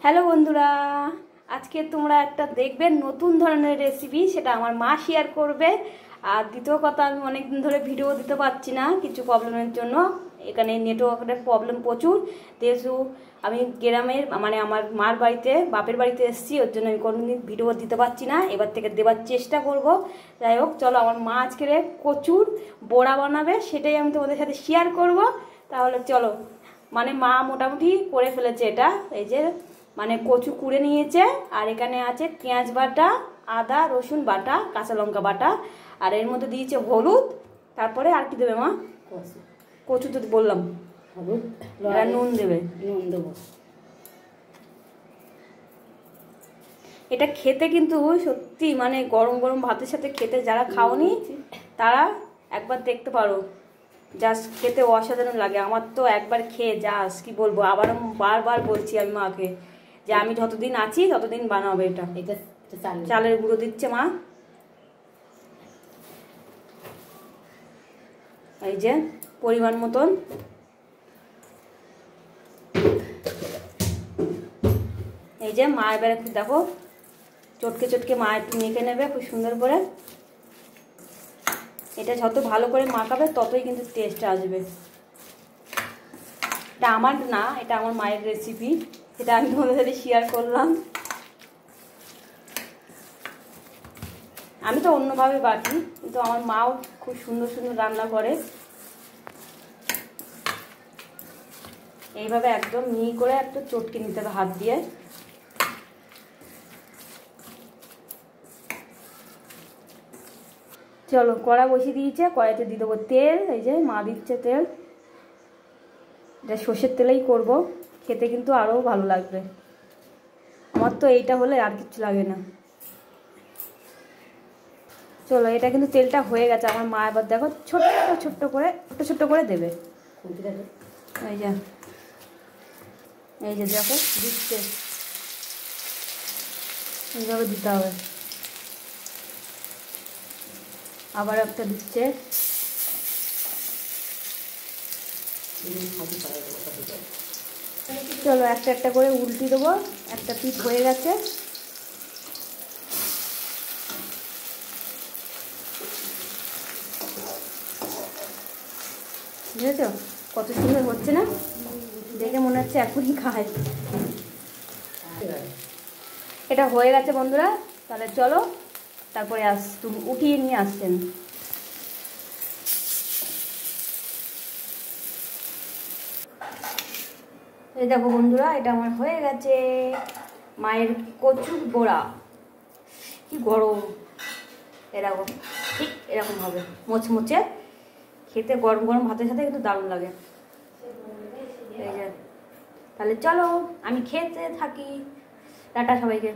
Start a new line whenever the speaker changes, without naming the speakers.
Hello বন্ধুরা, আজকে তোমরা একটা দেখবে নতুন ধরনের রেসিপি, সেটা আমার মা শেয়ার করবে। আর দ্বিতীয় কথা, আমি অনেকদিন ধরে ভিডিও দিতে পারছি না কিছু প্রবলেমের জন্য। এখানে নেটওয়ার্কের প্রবলেম প্রচুর। যেহেতু আমি গ্রামের মানে আমার মার বাড়িতে বাপের বাড়িতে এসেছি, ওর জন্য আমি কোনোদিন ভিডিও দিতে পারছি না। এবার থেকে দেওয়ার চেষ্টা করব। যাই হোক, চলো, আমার মা আজকে কচুর বড়া বানাবে, সেটাই আমি তোমাদের সাথে শেয়ার করব। তাহলে চলো, মানে মা মোটামুটি করে ফেলেছে এটা। এই যে মানে কচু কুড়ে নিয়েছে, আর এখানে আছে পেঁয়াজ বাটা, আদা রসুন বাটা, কাঁচা লঙ্কা বাটা, আর এর মধ্যে দিয়েছে হলুদ। তারপরে আর কি দেবে মা? কচু তো বললাম, হলুদ, নুন দেবে। নুন দেবো। এটা খেতে কিন্তু সত্যি মানে গরম গরম ভাতের সাথে খেতে, যারা খাওনি তারা একবার দেখতে পারো। জাস্ট খেতে অসাধারণ লাগে। আমার তো একবার খেয়ে জাস্ট কি বলবো, আবার বারবার বলছি আমি মাকে যে আমি যতদিন আছি ততদিন বানাবে এটা। এটা চালের গুঁড়ো দিচ্ছে মা, এই যে পরিমাণ মতন। এই যে মা এবার একটু দেখো, চটকে চটকে মা একটু মেখে নেবে খুব সুন্দর করে। এটা যত ভালো করে মাখাবে ততই কিন্তু টেস্ট আসবে। এটা আমার না, এটা আমার মায়ের রেসিপি, সেটা আমি তোমাদের সাথে শেয়ার করলাম। আমি তো অন্যভাবে বাটি, কিন্তু আমার মাও খুব সুন্দর সুন্দর রান্না করে। এইভাবে একদম মিহি করে একটু চটকে নিতে হবে হাত দিয়ে। চলো, কড়া বসিয়ে দিয়েছে, কড়াইতে দিয়ে দেবো তেল। এই যে মা দিচ্ছে তেল, এটা সর্ষের তেলেই করব, খেতে কিন্তু আরও ভালো লাগবে। আমার তো এইটা হলে আর কিছু লাগে না। চলো, এটা কিন্তু তেলটা হয়ে গেছে। আমার মা এবার দেখো ছোট্ট ছোট্ট করে দেবে। এই যে এই যে দেখো দিচ্ছে, এইভাবে দিতে হবে। আবার একটা দিচ্ছে। চলো, একটা একটা করে উল্টি দেবো। একটা পিঠ হয়ে গেছে। বুঝেছো কত সুন্দর হচ্ছে না? দেখে মনে হচ্ছে এখনই খায়। এটা হয়ে গেছে বন্ধুরা। তাহলে চলো, তারপরে তুমি উঠিয়ে নিয়ে আসছেন। এই দেখো বন্ধুরা, এটা আমার হয়ে গেছে মায়ের কচুর বড়া। কি গরম, এরকম ঠিক এরকম হবে মোচমোচে, খেতে গরম গরম ভাতের সাথে কিন্তু দারুণ লাগে। এই যে, তাহলে চলো আমি খেতে থাকি। টাটা সবাইকে।